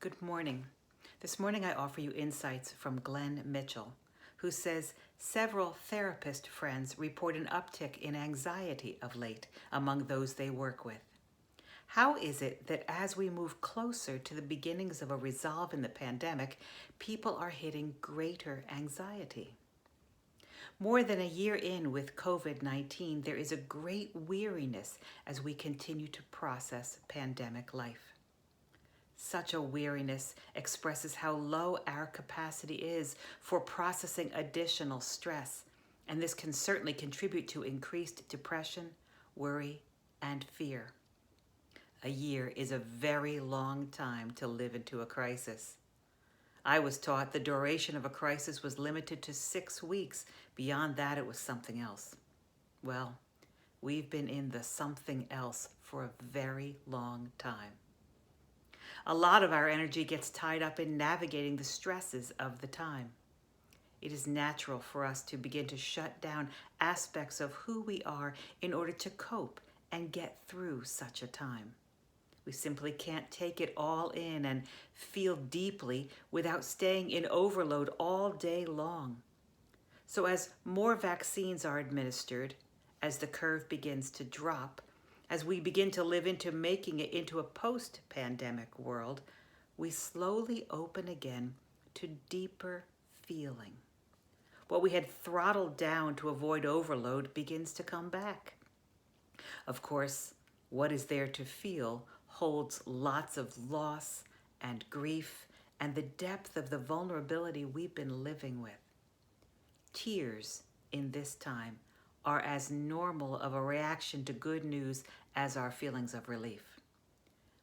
Good morning. This morning I offer you insights from Glenn Mitchell, who says several therapist friends report an uptick in anxiety of late among those they work with. How is it that as we move closer to the beginnings of a resolve in the pandemic, people are hitting greater anxiety? More than a year in with COVID-19, there is a great weariness as we continue to process pandemic life. Such a weariness expresses how low our capacity is for processing additional stress, and this can certainly contribute to increased depression, worry, and fear. A year is a very long time to live into a crisis. I was taught the duration of a crisis was limited to 6 weeks. Beyond that, it was something else. Well, we've been in the something else for a very long time. A lot of our energy gets tied up in navigating the stresses of the time. It is natural for us to begin to shut down aspects of who we are in order to cope and get through such a time. We simply can't take it all in and feel deeply without staying in overload all day long. So as more vaccines are administered, as the curve begins to drop, as we begin to live into making it into a post-pandemic world, we slowly open again to deeper feeling. What we had throttled down to avoid overload begins to come back. Of course, what is there to feel holds lots of loss and grief and the depth of the vulnerability we've been living with. Tears in this time are as normal of a reaction to good news as our feelings of relief.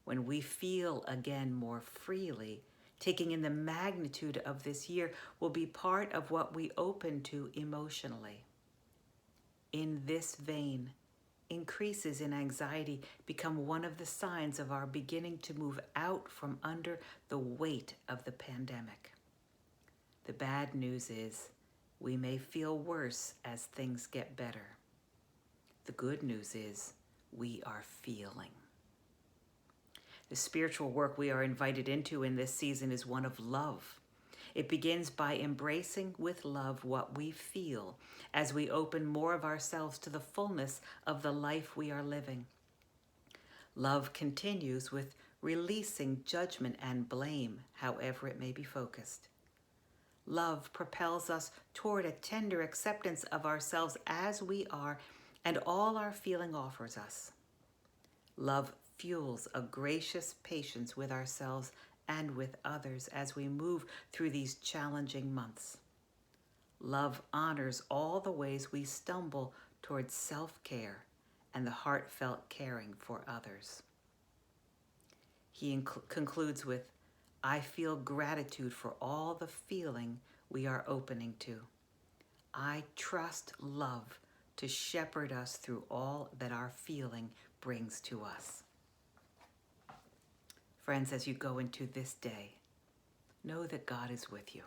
When we feel again more freely, taking in the magnitude of this year will be part of what we open to emotionally. In this vein, increases in anxiety become one of the signs of our beginning to move out from under the weight of the pandemic. The bad news is, we may feel worse as things get better. The good news is we are feeling. The spiritual work we are invited into in this season is one of love. It begins by embracing with love what we feel as we open more of ourselves to the fullness of the life we are living. Love continues with releasing judgment and blame, however it may be focused. Love propels us toward a tender acceptance of ourselves as we are and all our feeling offers us. Love fuels a gracious patience with ourselves and with others as we move through these challenging months. Love honors all the ways we stumble towards self-care and the heartfelt caring for others. He concludes with, I feel gratitude for all the feeling we are opening to. I trust love to shepherd us through all that our feeling brings to us. Friends, as you go into this day, know that God is with you.